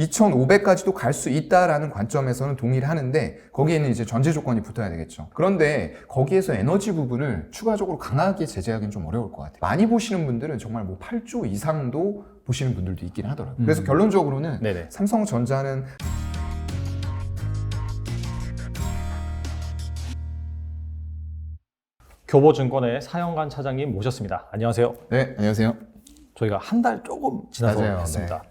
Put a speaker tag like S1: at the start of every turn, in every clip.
S1: 2,500까지도 갈 수 있다라는 관점에서는 동의를 하는데 거기에는 이제 전제 조건이 붙어야 되겠죠. 그런데 거기에서 에너지 부분을 추가적으로 강하게 제재하기는 좀 어려울 것 같아요. 많이 보시는 분들은 정말 뭐 8조 이상도 보시는 분들도 있긴 하더라고요. 그래서 결론적으로는
S2: 네네.
S1: 삼성전자는
S2: 교보증권의 사영관 차장님 모셨습니다. 안녕하세요.
S1: 네, 안녕하세요.
S2: 저희가 한 달 조금 지나서
S1: 맞아요.
S2: 했습니다.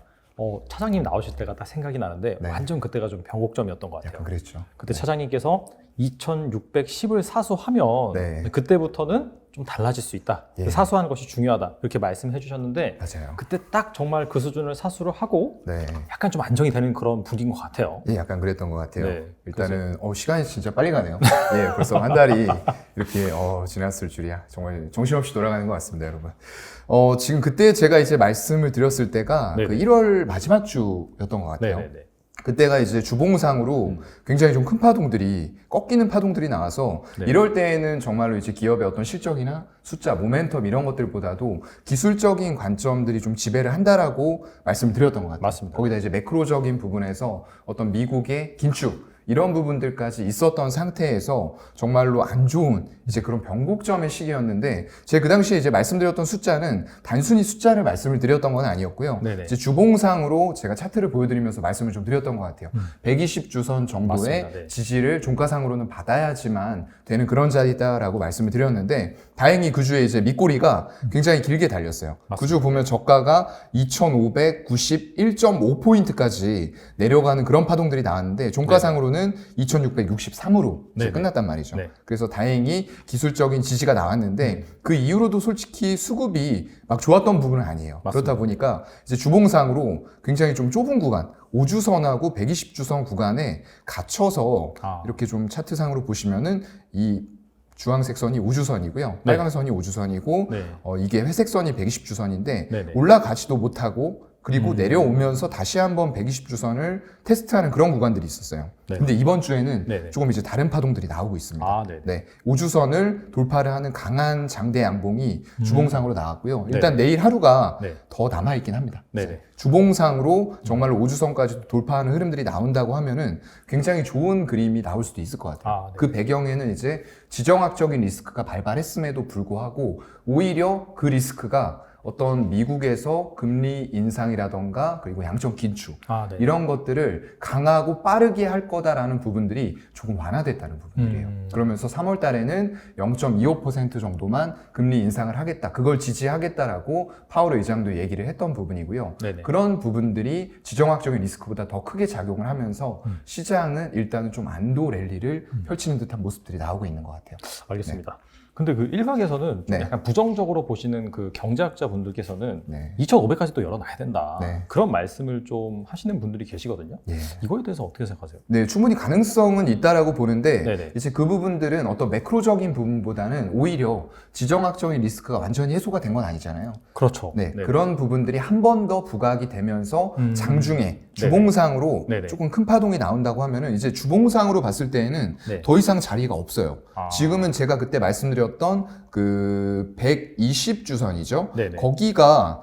S2: 차장님 나오실 때가 딱 생각이 나는데
S1: 네.
S2: 완전 그때가 좀 변곡점이었던 것 같아요.
S1: 약간 그랬죠.
S2: 그때 차장님께서 2610을 사수하면
S1: 네.
S2: 그때부터는 좀 달라질 수 있다.
S1: 예.
S2: 사수하는 것이 중요하다. 이렇게 말씀해 주셨는데
S1: 맞아요.
S2: 그때 딱 정말 그 수준을 사수를 하고
S1: 네.
S2: 약간 좀 안정이 되는 그런 분위기인 것 같아요.
S1: 예, 약간 그랬던 것 같아요.
S2: 네,
S1: 일단은 시간이 진짜 빨리 가네요. 예, 벌써 한 달이 이렇게 지났을 줄이야. 정말 정신없이 돌아가는 것 같습니다, 여러분. 지금 그때 제가 이제 말씀을 드렸을 때가
S2: 네네.
S1: 그 1월 마지막 주였던 것 같아요.
S2: 네네네.
S1: 그때가 이제 주봉상으로 굉장히 좀 큰 파동들이 꺾이는 파동들이 나와서
S2: 네.
S1: 이럴 때에는 정말로 이제 기업의 어떤 실적이나 숫자, 모멘텀 이런 것들보다도 기술적인 관점들이 좀 지배를 한다라고 말씀을 드렸던 것 같아요.
S2: 맞습니다.
S1: 거기다 이제 매크로적인 부분에서 어떤 미국의 긴축 이런 부분들까지 있었던 상태에서 정말로 안 좋은 이제 그런 변곡점의 시기였는데 제가 그 당시에 이제 말씀드렸던 숫자는 단순히 숫자를 말씀을 드렸던 건 아니었고요.
S2: 네네.
S1: 이제 주봉상으로 제가 차트를 보여드리면서 말씀을 좀 드렸던 것 같아요. 120주선 정도의
S2: 맞습니다. 네.
S1: 지지를 종가상으로는 받아야지만 되는 그런 자리다라고 말씀을 드렸는데 다행히 그 주에 이제 밑꼬리가 굉장히 길게 달렸어요. 그 주 보면 저가가 2,591.5포인트까지 내려가는 그런 파동들이 나왔는데 종가상으로는 2,663으로
S2: 네네.
S1: 끝났단 말이죠.
S2: 네.
S1: 그래서 다행히 기술적인 지지가 나왔는데 그 이후로도 솔직히 수급이 막 좋았던 부분은 아니에요.
S2: 맞습니다.
S1: 그렇다 보니까 이제 주봉상으로 굉장히 좀 좁은 구간 5주선하고 120주선 구간에 갇혀서 이렇게 좀 차트상으로 보시면은 이 주황색 선이 5주선이고요. 빨간 선이 5주선이고
S2: 네.
S1: 이게 회색 선이 120주선인데
S2: 네네.
S1: 올라가지도 못하고 그리고 내려오면서 다시 한번 120주선을 테스트하는 그런 구간들이 있었어요.
S2: 네.
S1: 근데 이번 주에는
S2: 네네.
S1: 조금 이제 다른 파동들이 나오고 있습니다.
S2: 네네.
S1: 네, 5주선을 돌파를 하는 강한 장대 양봉이 주봉상으로 나왔고요. 일단 내일 하루가
S2: 네.
S1: 더 남아있긴 합니다.
S2: 네네.
S1: 주봉상으로 정말로 5주선까지 돌파하는 흐름들이 나온다고 하면은 굉장히 좋은 그림이 나올 수도 있을 것 같아요.
S2: 네.
S1: 그 배경에는 이제 지정학적인 리스크가 발발했음에도 불구하고 오히려 그 리스크가 어떤 미국에서 금리 인상이라던가 그리고 양적 긴축
S2: 네.
S1: 이런 것들을 강하고 빠르게 할 거다라는 부분들이 조금 완화됐다는 부분들이에요. 그러면서 3월 달에는 0.25% 정도만 금리 인상을 하겠다. 그걸 지지하겠다라고 파월 의장도 얘기를 했던 부분이고요.
S2: 네네.
S1: 그런 부분들이 지정학적인 리스크보다 더 크게 작용을 하면서 시장은 일단은 좀 안도 랠리를 펼치는 듯한 모습들이 나오고 있는 것 같아요.
S2: 알겠습니다. 근데 그 일각에서는 좀
S1: 네.
S2: 약간 부정적으로 보시는 그 경제학자 분들께서는
S1: 네.
S2: 2,500까지 또 열어놔야 된다.
S1: 네.
S2: 그런 말씀을 좀 하시는 분들이 계시거든요.
S1: 예.
S2: 이거에 대해서 어떻게 생각하세요?
S1: 네, 충분히 가능성은 있다라고 보는데
S2: 네네.
S1: 이제 그 부분들은 어떤 매크로적인 부분보다는 오히려 지정학적인 리스크가 완전히 해소가 된 건 아니잖아요.
S2: 그렇죠.
S1: 네,
S2: 네네.
S1: 그런 부분들이 한 번 더 부각이 되면서 장중에 주봉상으로
S2: 네네.
S1: 조금 큰 파동이 나온다고 하면은 이제 주봉상으로 봤을 때에는
S2: 네.
S1: 더 이상 자리가 없어요.
S2: 아.
S1: 지금은 제가 그때 말씀드렸던 그 120주선이죠.
S2: 네네.
S1: 거기가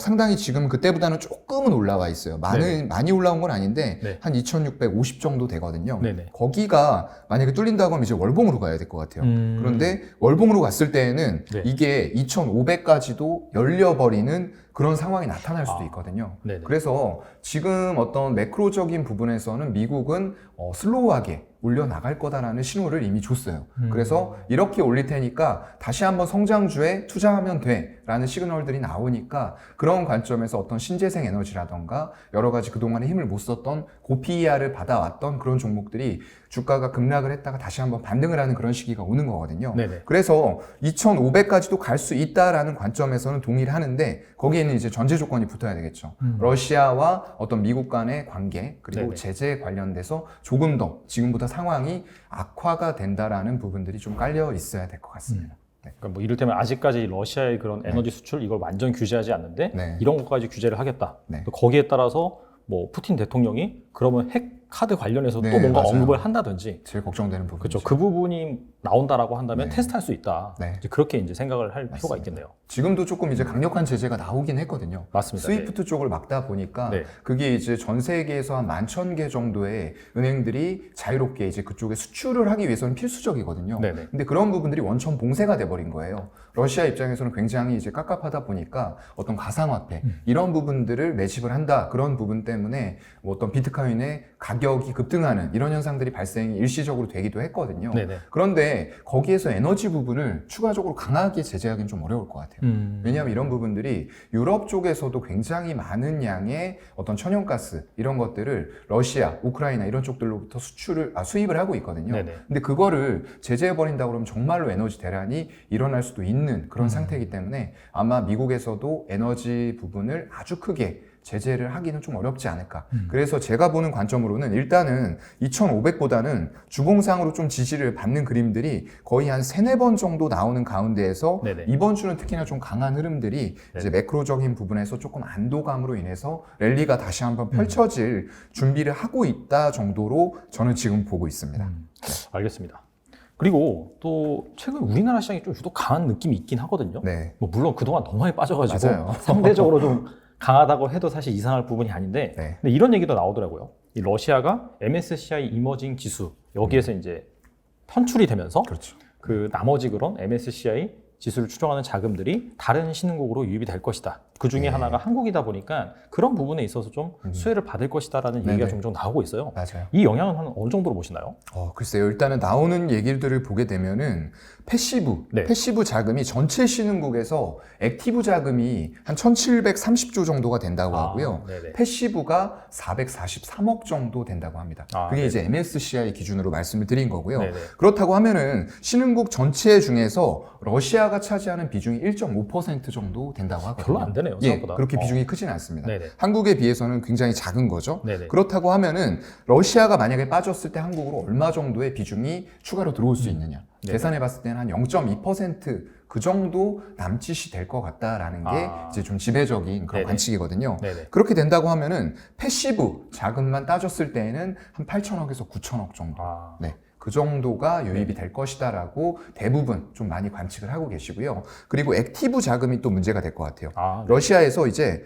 S1: 상당히 지금 그때보다는 조금은 올라와 있어요. 많이 올라온 건 아닌데
S2: 네.
S1: 한 2,650 정도 되거든요.
S2: 네네.
S1: 거기가 만약에 뚫린다고 하면 이제 월봉으로 가야 될 것 같아요. 그런데 월봉으로 갔을 때에는
S2: 네.
S1: 이게 2,500까지도 열려버리는 그런 상황이 나타날 수도 있거든요.
S2: 네네.
S1: 그래서 지금 어떤 매크로적인 부분에서는 미국은 슬로우하게 올려나갈 거다라는 신호를 이미 줬어요. 그래서 이렇게 올릴 테니까 다시 한번 성장주에 투자하면 돼 라는 시그널들이 나오니까 그런 관점에서 어떤 신재생 에너지라던가 여러 가지 그동안에 힘을 못 썼던 고PER을 받아왔던 그런 종목들이 주가가 급락을 했다가 다시 한번 반등을 하는 그런 시기가 오는 거거든요.
S2: 네네.
S1: 그래서 2,500까지도 갈 수 있다라는 관점에서는 동의를 하는데 거기에는 이제 전제 조건이 붙어야 되겠죠. 러시아와 어떤 미국 간의 관계 그리고
S2: 네네.
S1: 제재 관련돼서 조금 더 지금보다 상황이 악화가 된다라는 부분들이 좀 깔려 있어야 될 것 같습니다. 네.
S2: 그러니까 뭐 이를테면 아직까지 러시아의 그런 에너지 수출 이걸 완전 규제하지 않는데
S1: 네.
S2: 이런 것까지 규제를 하겠다.
S1: 네.
S2: 또 거기에 따라서 뭐 푸틴 대통령이 그러면 핵 카드 관련해서
S1: 네,
S2: 또 뭔가
S1: 맞아요.
S2: 언급을 한다든지
S1: 제일 걱정되는 부분이죠.
S2: 그렇죠. 그 부분이 나온다라고 한다면
S1: 네.
S2: 테스트할 수 있다.
S1: 네.
S2: 이제 그렇게 이제 생각을 할 필요가
S1: 맞습니다.
S2: 있겠네요.
S1: 지금도 조금 이제 강력한 제재가 나오긴 했거든요.
S2: 맞습니다.
S1: 스위프트 쪽을 막다 보니까
S2: 네.
S1: 그게 이제 전 세계에서 한 11,000개 정도의 은행들이 자유롭게 이제 그쪽에 수출을 하기 위해서는 필수적이거든요.
S2: 네네.
S1: 근데 그런 부분들이 원천 봉쇄가 돼버린 거예요. 러시아 입장에서는 굉장히 이제 깝깝하다 보니까 어떤 가상화폐 이런 부분들을 매집을 한다. 그런 부분 때문에 뭐 어떤 비트코인의 가격이 급등하는 이런 현상들이 발생이 일시적으로 되기도 했거든요.
S2: 네네.
S1: 그런데 거기에서 에너지 부분을 추가적으로 강하게 제재하기는 좀 어려울 것 같아요. 왜냐하면 이런 부분들이 유럽 쪽에서도 굉장히 많은 양의 어떤 천연가스 이런 것들을 러시아, 우크라이나 이런 쪽들로부터 수입을 하고 있거든요.
S2: 네네.
S1: 근데 그거를 제재해버린다 그러면 정말로 에너지 대란이 일어날 수도 있는 그런 상태이기 때문에 아마 미국에서도 에너지 부분을 아주 크게 제재를 하기는 좀 어렵지 않을까. 그래서 제가 보는 관점으로는 일단은 2,500보다는 주봉상으로 좀 지지를 받는 그림들이 거의 한 3-4번 정도 나오는 가운데에서
S2: 네네.
S1: 이번 주는 특히나 좀 강한 흐름들이 이제 매크로적인 부분에서 조금 안도감으로 인해서 랠리가 다시 한번 펼쳐질 준비를 하고 있다 정도로 저는 지금 보고 있습니다.
S2: 알겠습니다. 그리고 또 최근 우리나라 시장이 좀 유독 강한 느낌이 있긴 하거든요.
S1: 네.
S2: 뭐 물론 그동안 너무 많이 빠져가지고
S1: 맞아요.
S2: 상대적으로 좀 강하다고 해도 사실 이상할 부분이 아닌데
S1: 네.
S2: 근데 이런 얘기도 나오더라고요. 이 러시아가 MSCI 이머징 지수 여기에서 이제 편출이 되면서
S1: 그렇죠.
S2: 그 나머지 그런 MSCI 지수를 추정하는 자금들이 다른 신흥국으로 유입이 될 것이다. 그 중에
S1: 네.
S2: 하나가 한국이다 보니까 그런 부분에 있어서 좀 수혜를 받을 것이다라는 얘기가
S1: 네네.
S2: 종종 나오고 있어요.
S1: 맞아요.
S2: 이 영향은 한 어느 정도로 보시나요?
S1: 글쎄요. 일단은 나오는 얘기들을 보게 되면은
S2: 네.
S1: 패시브 자금이 전체 신흥국에서 액티브 자금이 한 1,730조 정도가 된다고 하고요.
S2: 네네.
S1: 패시브가 443억 정도 된다고 합니다. 그게
S2: 네네.
S1: 이제 MSCI 기준으로 말씀을 드린 거고요.
S2: 네네.
S1: 그렇다고 하면은 신흥국 전체 중에서 러시아가 차지하는 비중이 1.5% 정도 된다고 하거든요.
S2: 별로 안 되네요,
S1: 예,
S2: 생각보다.
S1: 그렇게 비중이 크진 않습니다.
S2: 네네.
S1: 한국에 비해서는 굉장히 작은 거죠.
S2: 네네.
S1: 그렇다고 하면은 러시아가 만약에 빠졌을 때 한국으로 얼마 정도의 비중이 추가로 들어올 수 있느냐.
S2: 네네.
S1: 계산해 봤을 때는 한 0.2%그 정도 남짓이 될 것 같다라는 게 이제 좀 지배적인 그런
S2: 네네.
S1: 관측이거든요.
S2: 네네.
S1: 그렇게 된다고 하면은 패시브 자금만 따졌을 때에는 한 8천억에서 9천억 정도. 네. 그 정도가 유입이 될 것이다라고 대부분 좀 많이 관측을 하고 계시고요. 그리고 액티브 자금이 또 문제가 될 것 같아요. 러시아에서 이제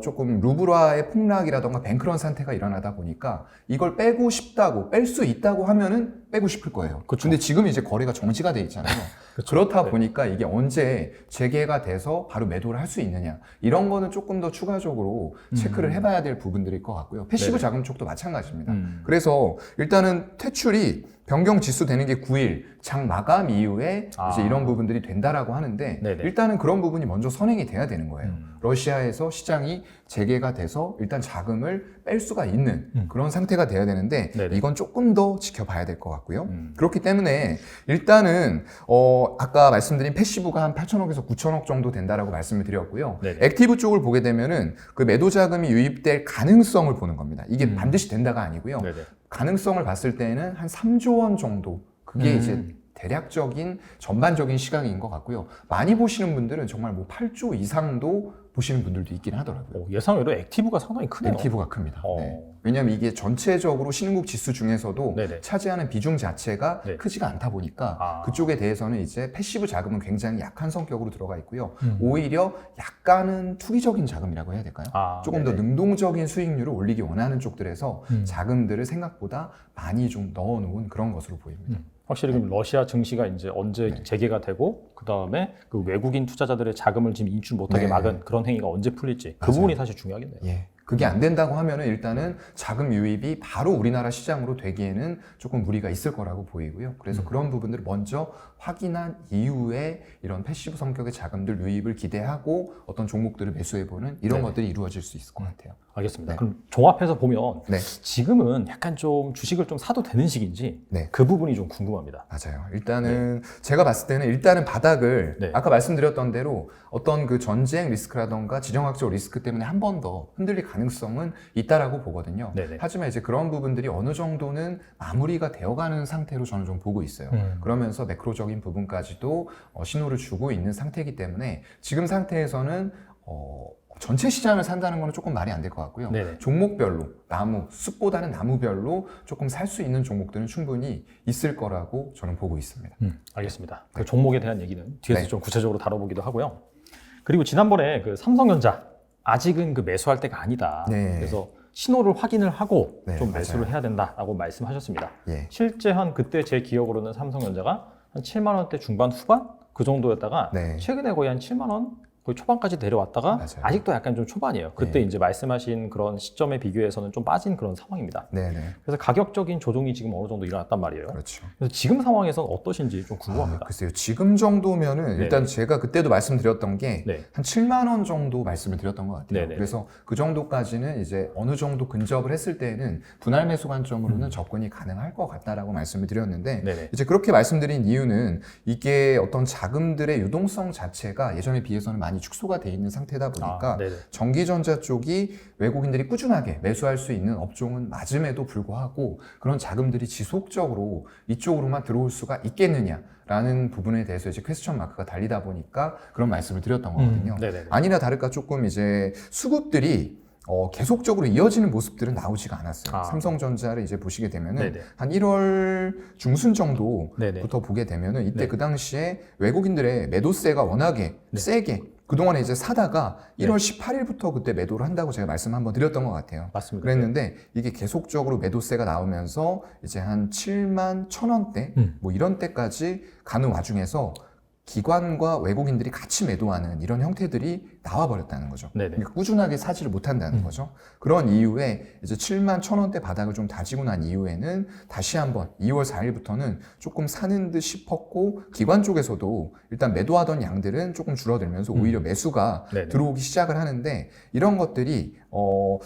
S1: 조금 루블화의 폭락이라던가 뱅크런 상태가 일어나다 보니까 이걸 빼고 싶다고 뺄 수 있다고 하면은 빼고 싶을 거예요.
S2: 그쵸.
S1: 근데 지금 이제 거래가 정지가 돼 있잖아요.
S2: 그쵸.
S1: 그렇다
S2: 네.
S1: 보니까 이게 언제 재개가 돼서 바로 매도를 할 수 있느냐 이런 거는 조금 더 추가적으로 체크를 해봐야 될 부분들일 것 같고요. 패시브
S2: 네네.
S1: 자금 쪽도 마찬가지입니다. 그래서 일단은 퇴출이 변경 지수 되는 게 9일 장 마감 이후에 이제 이런 부분들이 된다라고 하는데
S2: 네네.
S1: 일단은 그런 부분이 먼저 선행이 돼야 되는 거예요. 러시아에서 시장이 재개가 돼서 일단 자금을 뺄 수가 있는 그런 상태가 돼야 되는데
S2: 네네.
S1: 이건 조금 더 지켜봐야 될 것 같고요. 그렇기 때문에 일단은 아까 말씀드린 패시브가 한 8천억에서 9천억 정도 된다라고 말씀을 드렸고요.
S2: 네네.
S1: 액티브 쪽을 보게 되면은 그 매도 자금이 유입될 가능성을 보는 겁니다. 이게 반드시 된다가 아니고요.
S2: 네네.
S1: 가능성을 봤을 때는 한 3조 원 정도 그게 이제 대략적인 전반적인 시각인 것 같고요. 많이 보시는 분들은 정말 뭐 8조 이상도 보시는 분들도 있긴 하더라고요.
S2: 예상외로 액티브가 상당히 크네요.
S1: 액티브가 큽니다.
S2: 어.
S1: 네. 왜냐하면 이게 전체적으로 신흥국 지수 중에서도
S2: 네네.
S1: 차지하는 비중 자체가
S2: 네.
S1: 크지가 않다 보니까 그쪽에 대해서는 이제 패시브 자금은 굉장히 약한 성격으로 들어가 있고요. 오히려 약간은 투기적인 자금이라고 해야 될까요? 조금 더
S2: 네네.
S1: 능동적인 수익률을 올리기 원하는 쪽들에서 자금들을 생각보다 많이 좀 넣어놓은 그런 것으로 보입니다.
S2: 확실히 그럼 러시아 증시가 이제 언제
S1: 네.
S2: 재개가 되고 그 다음에 그 외국인 투자자들의 자금을 지금 인출 못하게
S1: 네.
S2: 막은 그런 행위가 언제 풀릴지 그
S1: 맞아요.
S2: 부분이 사실 중요하겠네요.
S1: 예. 그게 안 된다고 하면은 일단은 자금 유입이 바로 우리나라 시장으로 되기에는 조금 무리가 있을 거라고 보이고요. 그래서 그런 부분들을 먼저 확인한 이후에 이런 패시브 성격의 자금들 유입을 기대하고 어떤 종목들을 매수해보는 이런
S2: 네네.
S1: 것들이 이루어질 수 있을 것 같아요.
S2: 알겠습니다.
S1: 네.
S2: 그럼 종합해서 보면
S1: 네.
S2: 지금은 약간 좀 주식을 좀 사도 되는 시기인지
S1: 네.
S2: 그 부분이 좀 궁금합니다.
S1: 맞아요. 일단은 제가 봤을 때는 일단은 바닥을
S2: 네.
S1: 아까 말씀드렸던 대로 어떤 그 전쟁 리스크라던가 지정학적 리스크 때문에 한 번 더 흔들릴 가능성은 있다라고 보거든요.
S2: 네네.
S1: 하지만 이제 그런 부분들이 어느 정도는 마무리가 되어가는 상태로 저는 좀 보고 있어요. 그러면서 매크로적인 부분까지도 신호를 주고 있는 상태이기 때문에 지금 상태에서는 전체 시장을 산다는 거는 조금 말이 안 될 것 같고요.
S2: 네네.
S1: 종목별로 나무, 숲보다는 나무별로 조금 살 수 있는 종목들은 충분히 있을 거라고 저는 보고 있습니다.
S2: 알겠습니다. 그 종목에 대한 얘기는 뒤에서
S1: 네.
S2: 좀 구체적으로 다뤄보기도 하고요. 그리고 지난번에 그 삼성전자 아직은 그 매수할 때가 아니다.
S1: 네.
S2: 그래서 신호를 확인을 하고
S1: 네,
S2: 좀 매수를
S1: 맞아요.
S2: 해야 된다라고 말씀하셨습니다.
S1: 예.
S2: 실제 한 그때 제 기억으로는 삼성전자가 한 7만 원대 중반 후반 그 정도였다가
S1: 네.
S2: 최근에 거의 한 7만 원 거의 초반까지 내려왔다가
S1: 맞아요.
S2: 아직도 약간 좀 초반이에요. 그때
S1: 네.
S2: 이제 말씀하신 그런 시점에 비교해서는 좀 빠진 그런 상황입니다.
S1: 네네.
S2: 그래서 가격적인 조정이 지금 어느 정도 일어났단 말이에요.
S1: 그렇죠.
S2: 그래서 지금 상황에서는 어떠신지 좀 궁금합니다.
S1: 글쎄요. 지금 정도면은 일단
S2: 네네.
S1: 제가 그때도 말씀드렸던 게 한
S2: 네.
S1: 7만 원 정도 말씀을 드렸던 것 같아요.
S2: 네네.
S1: 그래서 그 정도까지는 이제 어느 정도 근접을 했을 때는 분할 매수 관점으로는 접근이 가능할 것 같다라고 말씀을 드렸는데
S2: 네네.
S1: 이제 그렇게 말씀드린 이유는 이게 어떤 자금들의 유동성 자체가 예전에 비해서는 많이 축소가 돼 있는 상태다 보니까
S2: 네네.
S1: 전기전자 쪽이 외국인들이 꾸준하게 매수할 수 있는 업종은 맞음에도 불구하고 그런 자금들이 지속적으로 이쪽으로만 들어올 수가 있겠느냐라는 부분에 대해서 이제 퀘스천 마크가 달리다 보니까 그런 말씀을 드렸던 거거든요.
S2: 네네.
S1: 아니나 다를까 조금 이제 수급들이 계속적으로 이어지는 모습들은 나오지가 않았어요.
S2: 아.
S1: 삼성전자를 이제 보시게 되면은
S2: 네네.
S1: 한 1월 중순 정도부터
S2: 네네.
S1: 보게 되면은 이때
S2: 네.
S1: 그 당시에 외국인들의 매도세가 워낙에
S2: 네.
S1: 세게 그동안에 이제 사다가
S2: 네.
S1: 1월 18일부터 그때 매도를 한다고 제가 말씀 한번 드렸던 것 같아요.
S2: 맞습니다.
S1: 그랬는데 이게 계속적으로 매도세가 나오면서 이제 한 7만 1,000원대 뭐 이런 때까지 가는 와중에서 기관과 외국인들이 같이 매도하는 이런 형태들이 나와버렸다는 거죠.
S2: 네네.
S1: 그러니까 꾸준하게 사지를 못한다는 거죠. 그런 이후에 이제 7만 1,000원대 바닥을 좀 다지고 난 이후에는 다시 한번 2월 4일부터는 조금 사는 듯 싶었고 기관 쪽에서도 일단 매도하던 양들은 조금 줄어들면서 오히려 매수가
S2: 네네.
S1: 들어오기 시작을 하는데 이런 것들이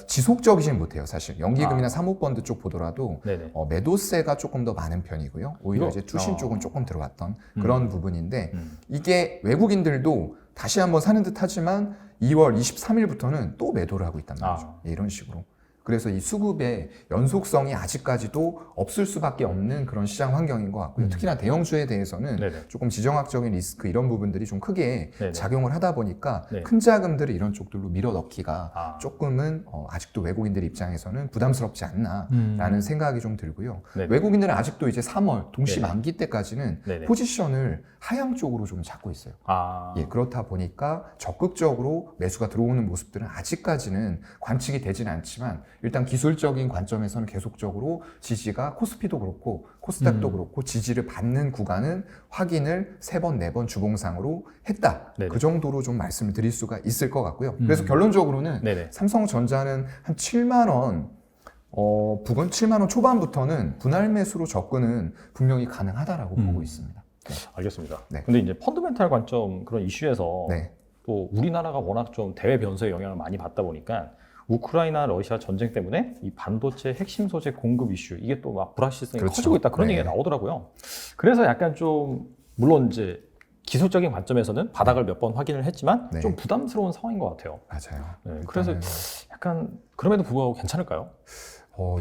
S1: 지속적이진 못해요. 사실 연기금이나 사모펀드 쪽 보더라도
S2: 네네.
S1: 매도세가 조금 더 많은 편이고요. 오히려
S2: 이거-
S1: 이제 투신 쪽은 조금 들어왔던
S2: 음.
S1: 그런 부분인데
S2: 음.
S1: 이게 외국인들도 다시 한번 사는 듯 하지만 2월 23일부터는 또 매도를 하고 있단 말이죠. 예, 이런 식으로. 그래서 이 수급의 연속성이 아직까지도 없을 수밖에 없는 그런 시장 환경인 것 같고요. 특히나 대형주에 대해서는
S2: 네네.
S1: 조금 지정학적인 리스크 이런 부분들이 좀 크게
S2: 네네.
S1: 작용을 하다 보니까
S2: 네.
S1: 큰 자금들을 이런 쪽들로 밀어 넣기가
S2: 아.
S1: 조금은 아직도 외국인들 입장에서는 부담스럽지 않나라는 생각이 좀 들고요.
S2: 네네.
S1: 외국인들은 아직도 이제 3월 동시
S2: 네네.
S1: 만기 때까지는
S2: 네네.
S1: 포지션을 하향 쪽으로 좀 잡고 있어요.
S2: 아.
S1: 예, 그렇다 보니까 적극적으로 매수가 들어오는 모습들은 아직까지는 관측이 되지는 않지만 일단 기술적인 관점에서는 계속적으로 지지가 코스피도 그렇고 코스닥도 그렇고 지지를 받는 구간은 확인을 3번, 4번 주봉상으로 했다.
S2: 네네.
S1: 그 정도로 좀 말씀을 드릴 수가 있을 것 같고요. 그래서 결론적으로는
S2: 네네.
S1: 삼성전자는 한 7만 원 부근 7만 원 초반부터는 분할 매수로 접근은 분명히 가능하다라고 보고 있습니다. 네.
S2: 알겠습니다.
S1: 네.
S2: 근데 이제 펀드멘탈 관점 그런 이슈에서
S1: 네.
S2: 또 우리나라가 워낙 좀 대외 변수의 영향을 많이 받다 보니까 우크라이나 러시아 전쟁 때문에 이 반도체 핵심 소재 공급 이슈 이게 또 막 불확실성이
S1: 그렇죠.
S2: 커지고 있다 그런
S1: 네.
S2: 얘기가 나오더라고요. 그래서 약간 좀 물론 이제 기술적인 관점에서는 바닥을 몇 번 확인을 했지만
S1: 네.
S2: 좀 부담스러운 상황인 것 같아요.
S1: 맞아요.
S2: 네, 그래서
S1: 일단은
S2: 약간 그럼에도 불구하고 괜찮을까요?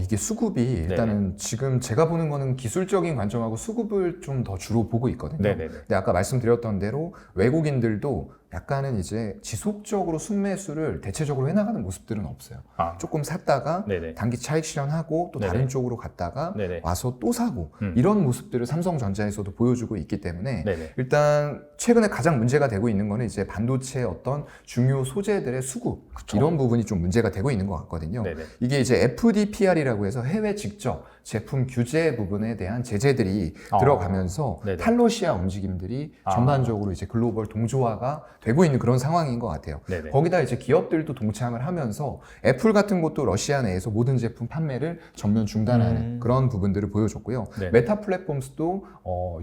S1: 이게 수급이 일단은 지금 제가 보는 거는 기술적인 관점하고 수급을 좀 더 주로 보고 있거든요.
S2: 네네네.
S1: 근데 아까 말씀드렸던 대로 외국인들도 약간은 이제 지속적으로 순매수를 대체적으로 해나가는 모습들은 없어요.
S2: 아,
S1: 조금 샀다가
S2: 네네.
S1: 단기 차익 실현하고 또
S2: 네네.
S1: 다른 쪽으로 갔다가
S2: 네네.
S1: 와서 또 사고
S2: 음.
S1: 이런 모습들을 삼성전자에서도 보여주고 있기 때문에
S2: 네네.
S1: 일단 최근에 가장 문제가 되고 있는 거는 이제 반도체의 어떤 중요 소재들의 수급
S2: 그쵸.
S1: 이런 부분이 좀 문제가 되고 있는 것 같거든요.
S2: 네네.
S1: 이게 이제 FDPR이라고 해서 해외 직접 제품 규제 부분에 대한 제재들이 들어가면서
S2: 네네.
S1: 탈러시아 움직임들이
S2: 아.
S1: 전반적으로 이제 글로벌 동조화가 되고 있는 그런 상황인 것 같아요.
S2: 네네.
S1: 거기다 이제 기업들도 동참을 하면서 애플 같은 것도 러시아 내에서 모든 제품 판매를 전면 중단하는 그런 부분들을 보여줬고요.
S2: 네.
S1: 메타 플랫폼스도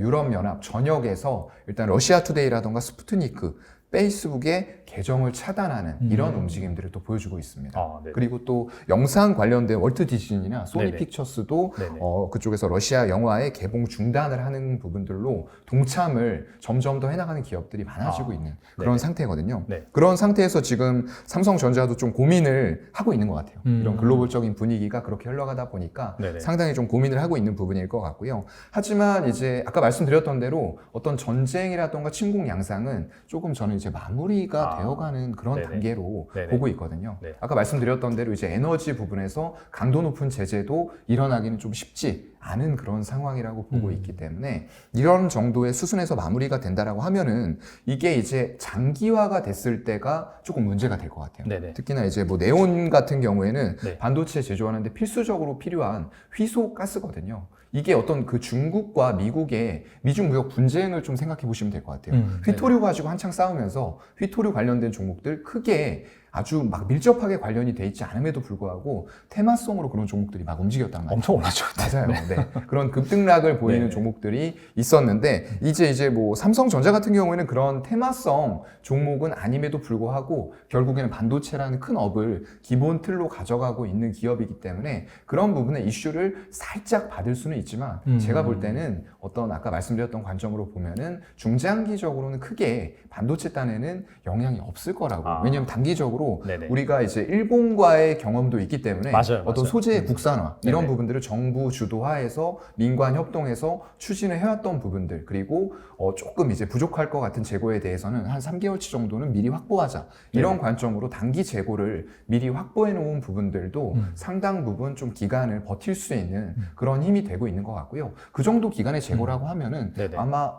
S1: 유럽 연합 전역에서 일단 러시아 투데이라던가 스푸트니크 페이스북의 계정을 차단하는 이런 움직임들을 또 보여주고 있습니다.
S2: 아, 네네.
S1: 그리고 또 영상 관련된 월트 디즈니나 소니
S2: 네네.
S1: 픽처스도
S2: 네네.
S1: 그쪽에서 러시아 영화의 개봉 중단을 하는 부분들로 동참을 점점 더 해나가는 기업들이 많아지고 있는 그런
S2: 네네.
S1: 상태거든요.
S2: 네.
S1: 그런 상태에서 지금 삼성전자도 좀 고민을 하고 있는 것 같아요. 이런 글로벌적인 분위기가 그렇게 흘러가다 보니까
S2: 네네.
S1: 상당히 좀 고민을 하고 있는 부분일 것 같고요. 하지만 이제 아까 말씀드렸던 대로 어떤 전쟁이라던가 침공 양상은 조금 저는 저는 이제 마무리가
S2: 아.
S1: 되어가는 그런
S2: 네네.
S1: 단계로
S2: 네네.
S1: 보고 있거든요.
S2: 네.
S1: 아까 말씀드렸던 대로 이제 에너지 부분에서 강도 높은 제재도 일어나기는 좀 쉽지 않은 그런 상황이라고 보고 있기 때문에 이런 정도의 수순에서 마무리가 된다라고 하면은 이게 이제 장기화가 됐을 때가 조금 문제가 될 것 같아요.
S2: 네네.
S1: 특히나 이제 뭐 네온 같은 경우에는
S2: 네.
S1: 반도체 제조하는데 필수적으로 필요한 휘소 가스거든요. 이게 어떤 그 중국과 미국의 미중 무역 분쟁을 좀 생각해 보시면 될 것 같아요. 휘토류 가지고 한창 싸우면서 휘토류 관련된 종목들 크게 아주 막 밀접하게 관련이 돼 있지 않음에도 불구하고 테마성으로 그런 종목들이 막 움직였단 말이에요.
S2: 엄청 올랐죠.
S1: 맞아요. 네. 그런 급등락을 보이는
S2: 네.
S1: 종목들이 있었는데 이제 뭐 삼성전자 같은 경우에는 그런 테마성 종목은 아님에도 불구하고 결국에는 반도체라는 큰 업을 기본 틀로 가져가고 있는 기업이기 때문에 그런 부분의 이슈를 살짝 받을 수는 있지만 제가 볼 때는 어떤 아까 말씀드렸던 관점으로 보면은 중장기적으로는 크게 반도체 딴에는 영향이 없을 거라고.
S2: 아.
S1: 왜냐하면 단기적으로
S2: 네네.
S1: 우리가 이제 일본과의 경험도 있기 때문에
S2: 맞아요,
S1: 어떤
S2: 맞아요.
S1: 소재의 국산화 이런
S2: 네네.
S1: 부분들을 정부 주도하에서 민관 협동해서 추진을 해왔던 부분들 그리고 조금 이제 부족할 것 같은 재고에 대해서는 한 3개월치 정도는 미리 확보하자 이런
S2: 네네.
S1: 관점으로 단기 재고를 미리 확보해 놓은 부분들도 상당 부분 좀 기간을 버틸 수 있는 그런 힘이 되고 있는 것 같고요. 그 정도 기간의 재고라고 하면은
S2: 네네.
S1: 아마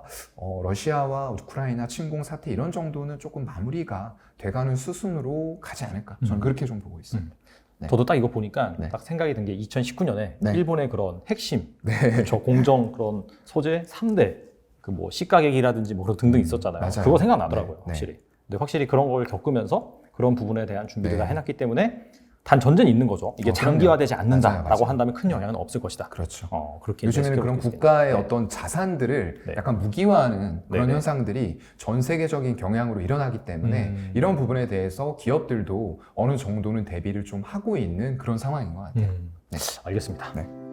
S1: 러시아와 우크라이나 침공 사태 이런 정도는 조금 마무리가 돼가는 수순으로 가지 않을까 저는 그렇게 좀 보고 있습니다. 네.
S2: 저도 딱 이거 보니까
S1: 네.
S2: 딱 생각이 든 게 2019년에
S1: 네.
S2: 일본의 그런 핵심,
S1: 네.
S2: 저 공정 그런 소재 3대 그 뭐 시가격이라든지 뭐 등등 있었잖아요.
S1: 맞아요.
S2: 그거 생각나더라고요,
S1: 네.
S2: 확실히. 근데 확실히 그런 걸 겪으면서 그런 부분에 대한 준비를
S1: 네.
S2: 해놨기 때문에 단 전제는 있는 거죠. 이게 장기화되지 않는다라고
S1: 맞아요.
S2: 한다면 큰 영향은 없을 것이다.
S1: 그렇죠.
S2: 그렇게
S1: 요즘에는
S2: 이제
S1: 그런
S2: 지켜볼 수
S1: 국가의
S2: 있겠네요.
S1: 어떤 자산들을
S2: 네.
S1: 약간 무기화하는 그런
S2: 네네.
S1: 현상들이 전 세계적인 경향으로 일어나기 때문에 이런 부분에 대해서 기업들도 어느 정도는 대비를 좀 하고 있는 그런 상황인 것 같아요.
S2: 알겠습니다.
S1: 네.